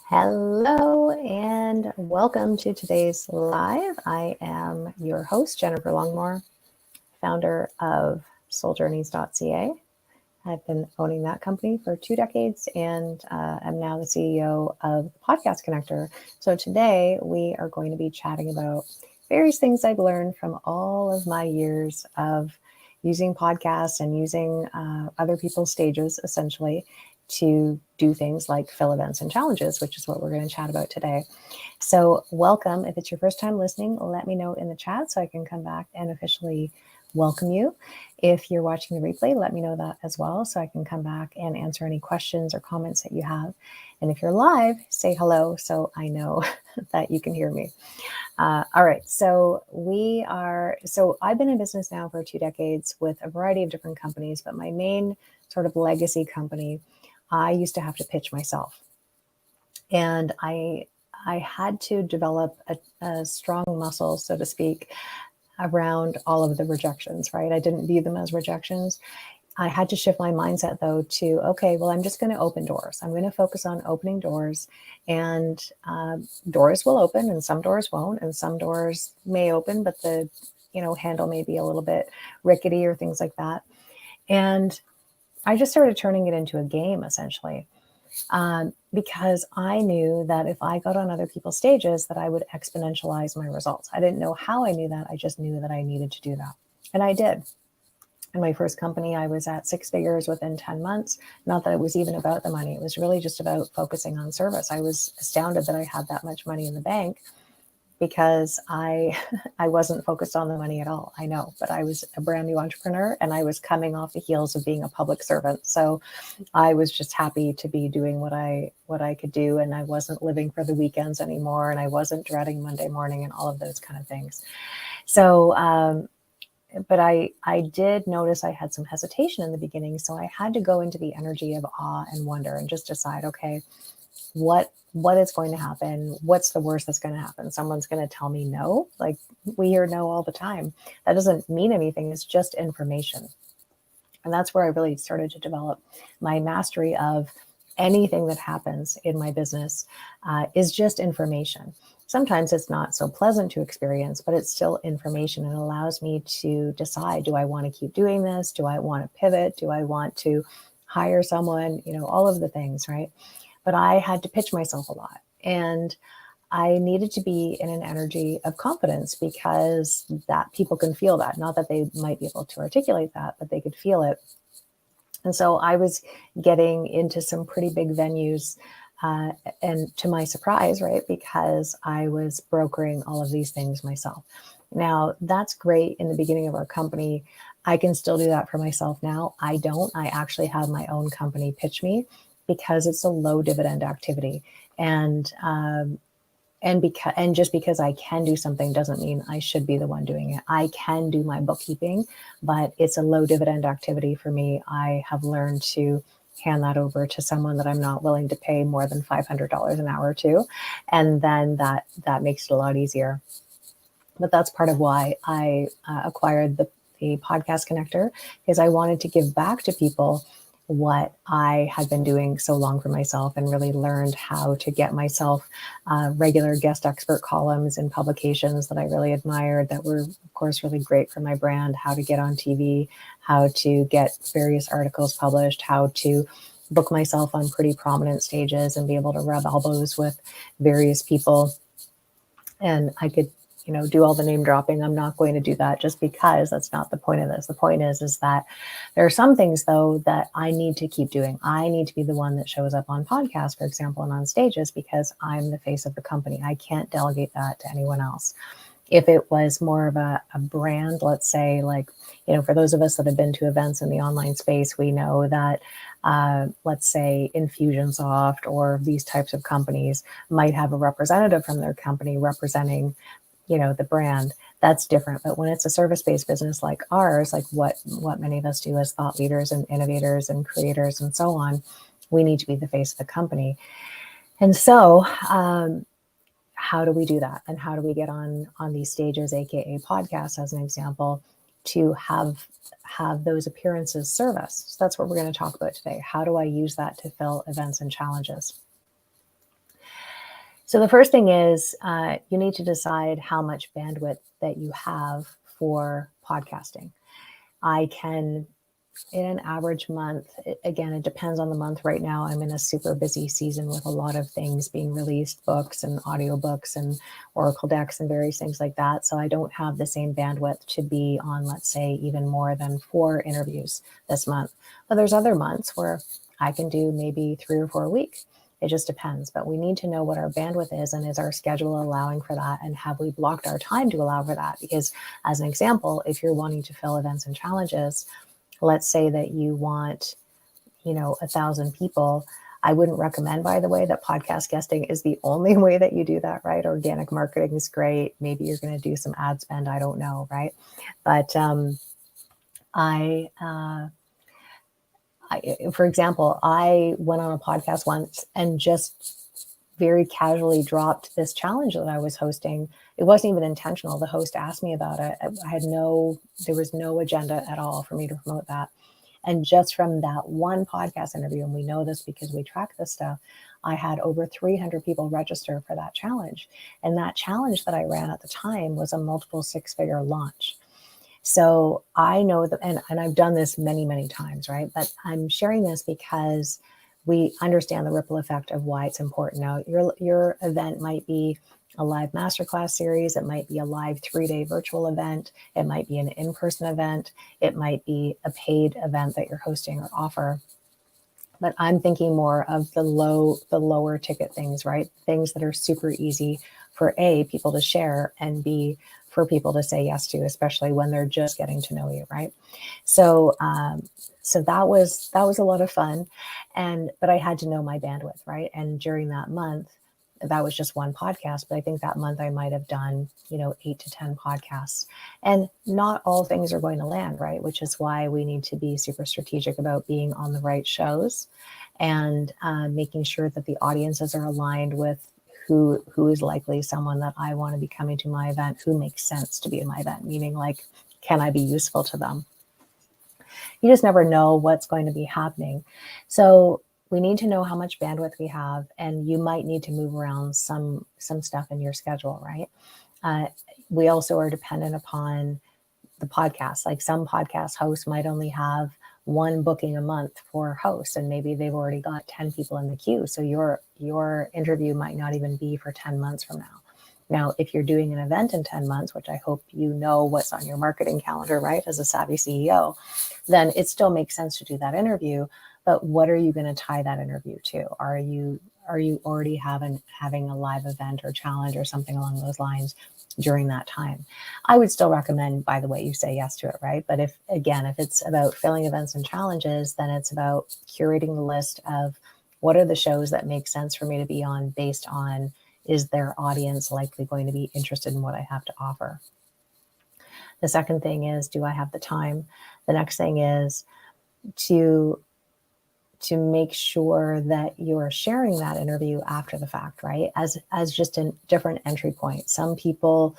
Hello and welcome to today's live. I am your host, Jennifer Longmore, founder of souljourneys.ca. I've been owning that company for 2 decades and I'm now the CEO of the Podcast Connector. So today we are going to be chatting about various things I've learned from all of my years of using podcasts and using other people's stages essentially to do things like fill events and challenges, which is what we're going to chat about today. So welcome. If it's your first time listening, let me know in the chat so I can come back and officially welcome you. If you're watching the replay, let me know that as well so I can come back and answer any questions or comments that you have. And if you're live, say hello so I know that you can hear me. All right, so I've been in business now for 2 decades with a variety of different companies, but my main sort of legacy company, I used to have to pitch myself. And I had to develop a strong muscle, so to speak, around all of the rejections, right? I didn't view them as rejections. I had to shift my mindset though to, okay, well, I'm just going to open doors. I'm going to focus on opening doors, and doors will open and some doors won't, and some doors may open, but the handle may be a little bit rickety or things like that. And I just started turning it into a game essentially. Because I knew that if I got on other people's stages, that I would exponentialize my results. I didn't know how I knew that. I just knew that I needed to do that. And I did. In my first company, I was at 6 figures within 10 months. Not that it was even about the money. It was really just about focusing on service. I was astounded that I had that much money in the bank because I wasn't focused on the money at all. I know, but I was a brand new entrepreneur and I was coming off the heels of being a public servant. So I was just happy to be doing what I could do, and I wasn't living for the weekends anymore, and I wasn't dreading Monday morning and all of those kind of things. So, but I did notice I had some hesitation in the beginning, so I had to go into the energy of awe and wonder and just decide, okay, what is going to happen? What's the worst that's going to happen? Someone's going to tell me no. Like, we hear no all the time. That doesn't mean anything. It's just information. And that's where I really started to develop my mastery of anything that happens in my business is just information. Sometimes it's not so pleasant to experience, but it's still information. It allows me to decide, do I want to keep doing this? Do I want to pivot? Do I want to hire someone? All of the things, right? But I had to pitch myself a lot. And I needed to be in an energy of confidence because that people can feel that. Not that they might be able to articulate that, but they could feel it. And so I was getting into some pretty big venues, and to my surprise, right, because I was brokering all of these things myself. Now, that's great in the beginning of our company. I can still do that for myself now. I don't. I actually have my own company pitch me because it's a low dividend activity. And just because I can do something doesn't mean I should be the one doing it. I can do my bookkeeping, but it's a low dividend activity for me. I have learned to hand that over to someone that I'm not willing to pay more than $500 an hour to. And then that makes it a lot easier. But that's part of why I acquired the Podcast Connector, because I wanted to give back to people what I had been doing so long for myself, and really learned how to get myself regular guest expert columns in publications that I really admired, that were, of course, really great for my brand, how to get on TV, how to get various articles published, how to book myself on pretty prominent stages and be able to rub elbows with various people. And I could do all the name dropping. I'm not going to do that just because that's not the point of this. The point is that there are some things though that I need to keep doing. I need to be the one that shows up on podcasts, for example, and on stages, because I'm the face of the company. I can't delegate that to anyone else. If it was more of a brand, let's say, like, for those of us that have been to events in the online space, we know that, let's say Infusionsoft or these types of companies might have a representative from their company representing the brand. That's different. But when it's a service-based business like ours, like what many of us do as thought leaders and innovators and creators and so on, we need to be the face of the company. And so how do we do that? And how do we get on these stages, AKA podcasts, as an example, to have those appearances serve us? So that's what we're going to talk about today. How do I use that to fill events and challenges? So the first thing is you need to decide how much bandwidth that you have for podcasting. I can, in an average month, again, it depends on the month. Right now, I'm in a super busy season with a lot of things being released, books and audiobooks and Oracle decks and various things like that. So I don't have the same bandwidth to be on, let's say, even more than 4 interviews this month. But there's other months where I can do maybe 3 or 4 a week. It just depends. But we need to know what our bandwidth is, and is our schedule allowing for that? And have we blocked our time to allow for that? Because as an example, if you're wanting to fill events and challenges, let's say that you want, 1,000 people. I wouldn't recommend, by the way, that podcast guesting is the only way that you do that, right? Organic marketing is great. Maybe you're going to do some ad spend. I don't know, right? But for example, I went on a podcast once and just very casually dropped this challenge that I was hosting. It wasn't even intentional. The host asked me about it. There was no agenda at all for me to promote that. And just from that one podcast interview, and we know this because we track this stuff, I had over 300 people register for that challenge. And that challenge that I ran at the time was a multiple 6-figure launch. So I know that, and I've done this many, many times, right? But I'm sharing this because we understand the ripple effect of why it's important. Now, your event might be a live masterclass series. It might be a live 3-day virtual event. It might be an in-person event. It might be a paid event that you're hosting or offer. But I'm thinking more of the lower ticket things, right? Things that are super easy for A, people to share, and B, for people to say yes to, especially when they're just getting to know you, right? So that was a lot of fun, but I had to know my bandwidth, right? And during that month, that was just one podcast, but I think that month I might have done 8 to 10 podcasts, and not all things are going to land, right? Which is why we need to be super strategic about being on the right shows and making sure that the audiences are aligned with who is likely someone that I want to be coming to my event, who makes sense to be in my event, meaning like, can I be useful to them? You just never know what's going to be happening. So we need to know how much bandwidth we have, and you might need to move around some stuff in your schedule, right? We also are dependent upon the podcast. Like some podcast hosts might only have 1 booking a month for hosts, and maybe they've already got 10 people in the queue. So your interview might not even be for 10 months from now. Now, if you're doing an event in 10 months, which I hope you know what's on your marketing calendar, right, as a savvy CEO, then it still makes sense to do that interview. But what are you going to tie that interview to? Are you already having a live event or challenge or something along those lines during that time? I would still recommend, by the way, you say yes to it, right? But if it's about filling events and challenges, then it's about curating the list of what are the shows that make sense for me to be on based on, is their audience likely going to be interested in what I have to offer? The second thing is, do I have the time? The next thing is to make sure that you're sharing that interview after the fact, right? As just a different entry point. Some people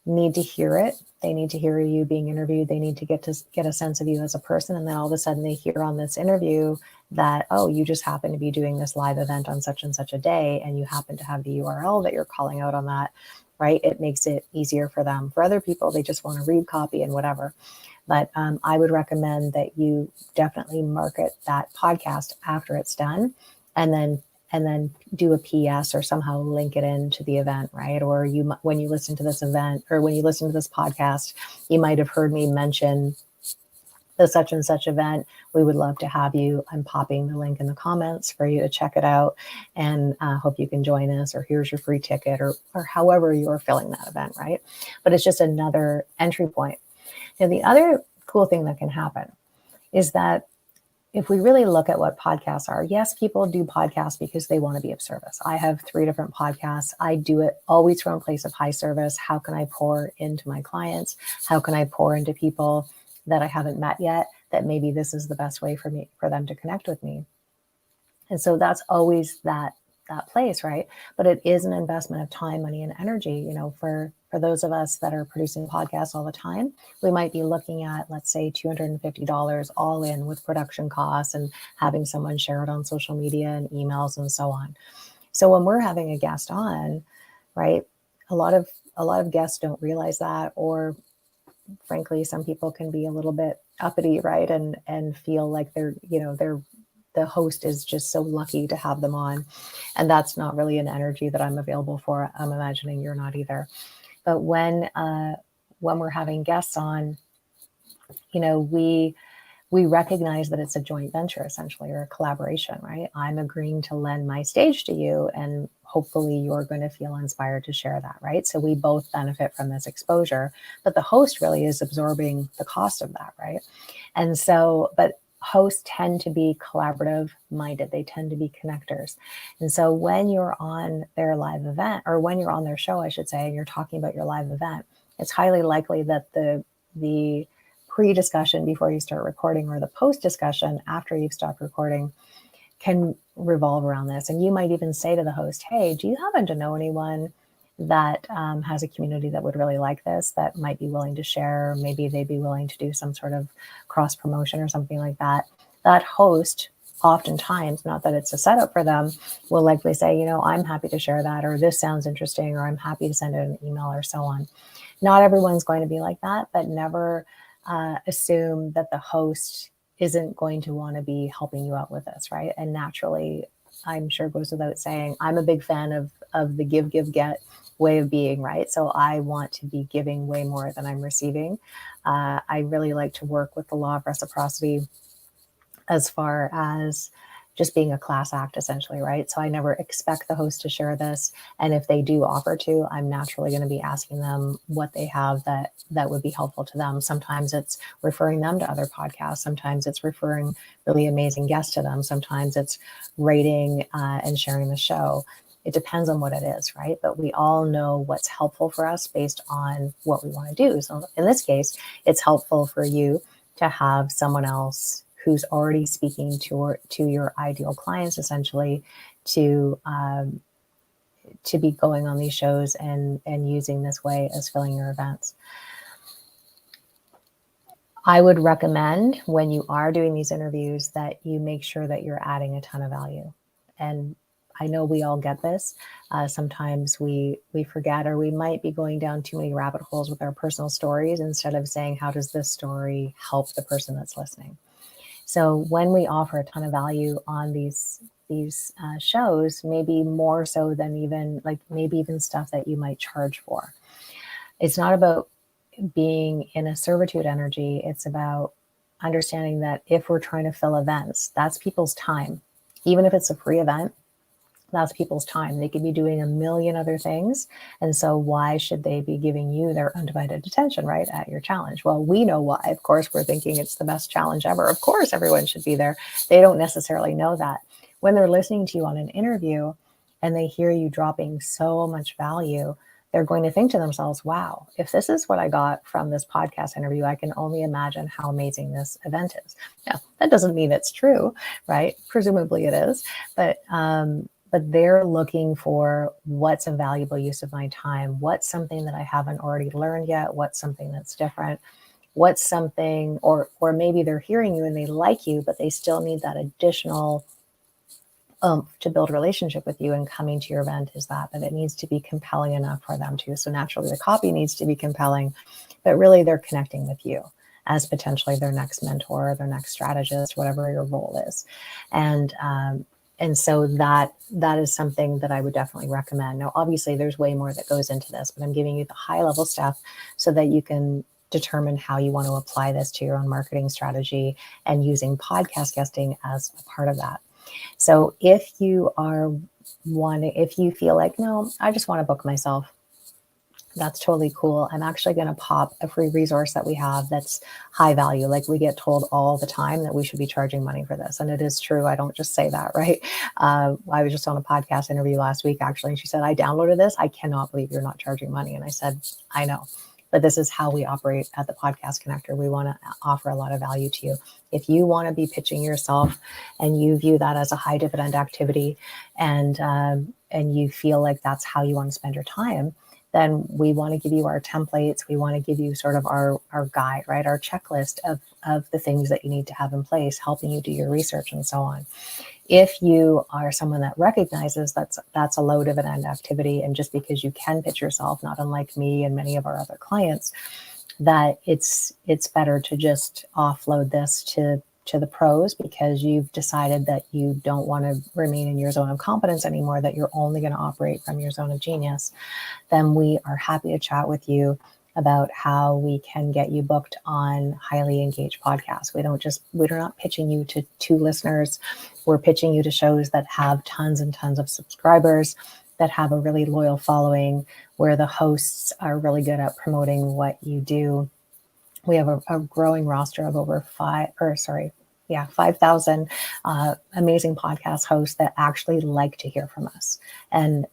need to hear it. They need to hear you being interviewed. They need to get a sense of you as a person. And then all of a sudden they hear on this interview that, oh, you just happen to be doing this live event on such and such a day, and you happen to have the URL that you're calling out on that, right? It makes it easier for them. For other people, they just want to read copy and whatever. But I would recommend that you definitely market that podcast after it's done, and then do a PS or somehow link it into the event, right? Or when you listen to this event, or when you listen to this podcast, you might have heard me mention the such and such event. We would love to have you. I'm popping the link in the comments for you to check it out, and hope you can join us, or here's your free ticket, or however you're filling that event, right? But it's just another entry point. Now, the other cool thing that can happen is that if we really look at what podcasts are, yes, people do podcasts because they want to be of service. I have 3 different podcasts. I do it always from a place of high service. How can I pour into my clients? How can I pour into people that I haven't met yet, that maybe this is the best way for them to connect with me? And so that's always that place, right? But it is an investment of time, money, and energy. For those of us that are producing podcasts all the time, we might be looking at, let's say, $250 all in with production costs and having someone share it on social media and emails and so on. So when we're having a guest on, right, a lot of guests don't realize that, or frankly, some people can be a little bit uppity, right, and feel like they're the host is just so lucky to have them on, and that's not really an energy that I'm available for. I'm imagining you're not either. But when we're having guests on, we recognize that it's a joint venture, essentially, or a collaboration, right? I'm agreeing to lend my stage to you, and hopefully you're going to feel inspired to share that, right? So we both benefit from this exposure, but the host really is absorbing the cost of that, right? And so, but hosts tend to be collaborative minded. They tend to be connectors. And so when you're on their live event, or when you're on their show, I should say, and you're talking about your live event, it's highly likely that the pre-discussion before you start recording, or the post-discussion after you've stopped recording, can revolve around this. And you might even say to the host, hey, do you happen to know anyone that has a community that would really like this, that might be willing to share? Maybe they'd be willing to do some sort of cross promotion or something like that. That host, oftentimes, not that it's a setup for them, will likely say, I'm happy to share that, or this sounds interesting, or I'm happy to send it an email, or so on. Not everyone's going to be like that, but never assume that the host isn't going to want to be helping you out with this, right? And naturally, I'm sure it goes without saying, I'm a big fan of the give, get way of being, right? So I want to be giving way more than I'm receiving. I really like to work with the law of reciprocity as far as just being a class act, essentially, right? So I never expect the host to share this. And if they do offer to, I'm naturally going to be asking them what they have that would be helpful to them. Sometimes it's referring them to other podcasts. Sometimes it's referring really amazing guests to them. Sometimes it's rating and sharing the show. It depends on what it is, right? But we all know what's helpful for us based on what we want to do. So in this case, it's helpful for you to have someone else who's already speaking to your ideal clients, essentially, to be going on these shows and using this way as filling your events. I would recommend, when you are doing these interviews, that you make sure that you're adding a ton of value. And I know we all get this. Sometimes we forget, or we might be going down too many rabbit holes with our personal stories instead of saying, how does this story help the person that's listening? So when we offer a ton of value on these shows, maybe more so than even stuff that you might charge for, it's not about being in a servitude energy. It's about understanding that if we're trying to fill events, that's people's time. Even if it's a free event, that's people's time. They could be doing a million other things. And so why should they be giving you their undivided attention, right, at your challenge? Well, we know why. Of course, we're thinking it's the best challenge ever. Of course, everyone should be there. They don't necessarily know that. When they're listening to you on an interview and they hear you dropping so much value, they're going to think to themselves, wow, if this is what I got from this podcast interview, I can only imagine how amazing this event is. Now, that doesn't mean it's true, right? Presumably it is, but they're looking for, what's a valuable use of my time? What's something that I haven't already learned yet? What's something that's different? What's something, or maybe they're hearing you and they like you, but they still need that additional to build a relationship with you, and coming to your event is that it needs to be compelling enough for them to. So naturally the copy needs to be compelling, but really they're connecting with you as potentially their next mentor, their next strategist, whatever your role is. And so that is something that I would definitely recommend. Now, obviously, there's way more that goes into this, but I'm giving you the high level stuff so that you can determine how you want to apply this to your own marketing strategy, and using podcast guesting as a part of that. So if you feel like, no, I just want to book myself, that's totally cool. I'm actually going to pop a free resource that we have that's high value. Like, we get told all the time that we should be charging money for this. And it is true. I don't just say that, right? I was just on a podcast interview last week, actually, and she said, I downloaded this. I cannot believe you're not charging money. And I said, I know, but this is how we operate at the Podcast Connector. We want to offer a lot of value to you. If you want to be pitching yourself and you view that as a high dividend activity, and you feel like that's how you want to spend your time, then we want to give you our templates. We want to give you sort of our guide, right? Our checklist of the things that you need to have in place, helping you do your research and so on. If you are someone that recognizes that's a low dividend activity, and just because you can pitch yourself, not unlike me and many of our other clients, that it's better to just offload this to the pros, because you've decided that you don't want to remain in your zone of competence anymore, that you're only going to operate from your zone of genius, then we are happy to chat with you about how we can get you booked on highly engaged podcasts. We're not pitching you to 2 listeners. We're pitching you to shows that have tons and tons of subscribers, that have a really loyal following, where the hosts are really good at promoting what you do. We have a growing roster of over 5,000 amazing podcast hosts that actually like to hear from us and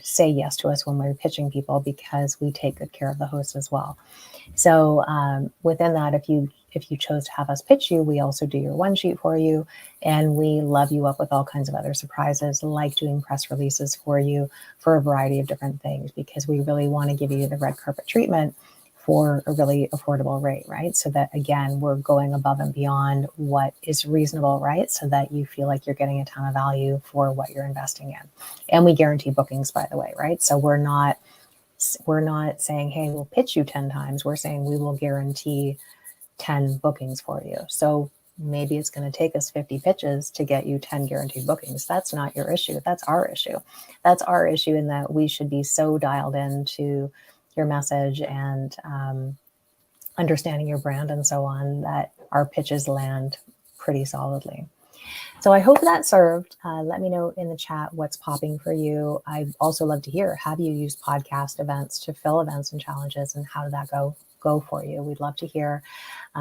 say yes to us when we're pitching people, because we take good care of the hosts as well. So within that, if you chose to have us pitch you, we also do your one sheet for you, and we love you up with all kinds of other surprises, like doing press releases for you for a variety of different things, because we really want to give you the red carpet treatment for a really affordable rate, right? So that, again, we're going above and beyond what is reasonable, right? So that you feel like you're getting a ton of value for what you're investing in. And we guarantee bookings, by the way, right? So we're not saying, hey, we'll pitch you 10 times. We're saying we will guarantee 10 bookings for you. So maybe it's going to take us 50 pitches to get you 10 guaranteed bookings. That's not your issue. That's our issue. That's our issue, in that we should be so dialed into your message and understanding your brand and so on, that our pitches land pretty solidly. So I hope that served. Let me know in the chat what's popping for you. I'd also love to hear, have you used podcast events to fill events and challenges, and how did that go for you? We'd love to hear.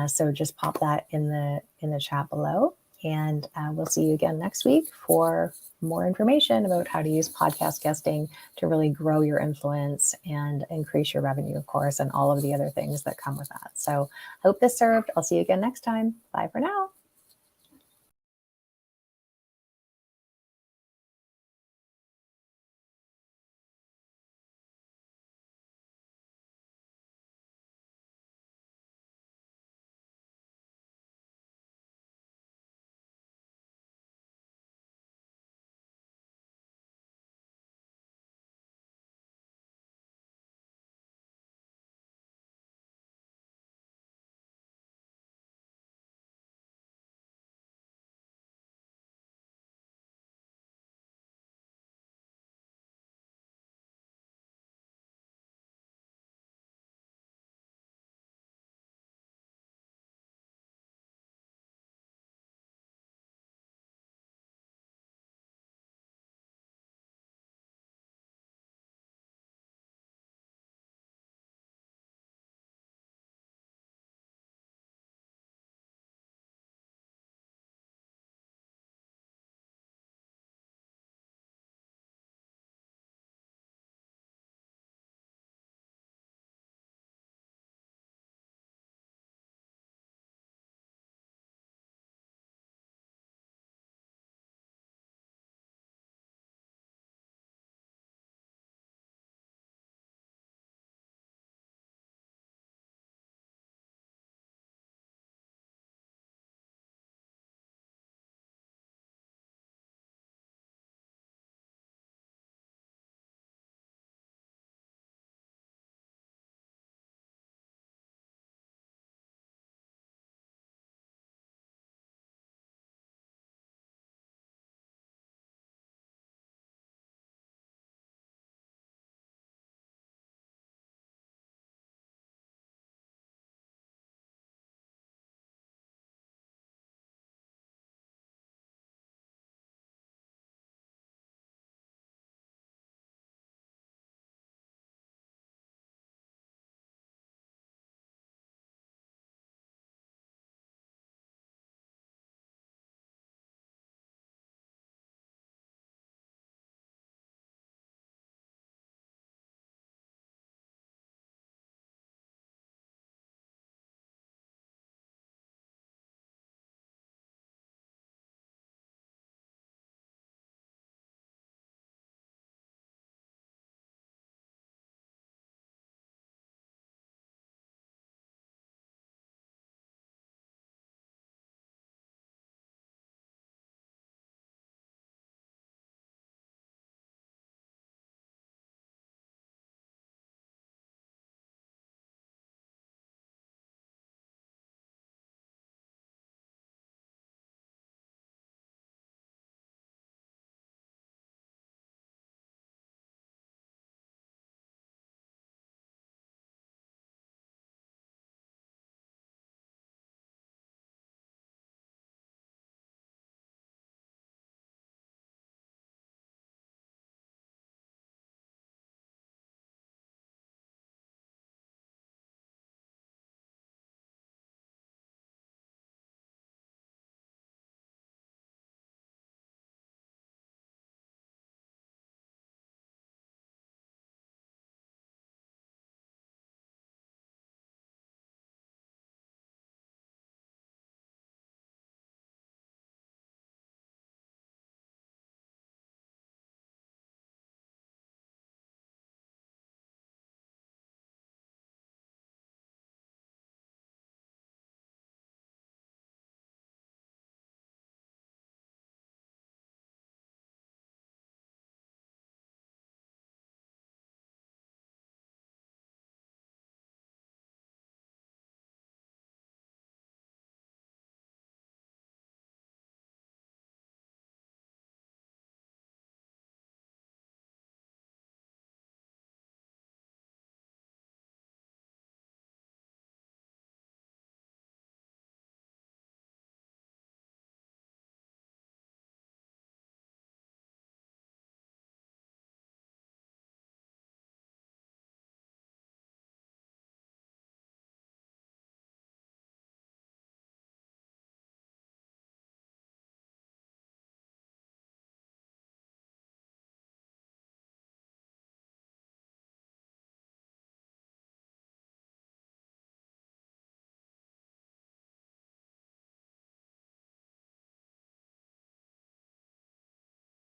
So just pop that in the chat below, and we'll see you again next week for more information about how to use podcast guesting to really grow your influence and increase your revenue, of course, and all of the other things that come with that. So I hope this served. I'll see you again next time. Bye for now.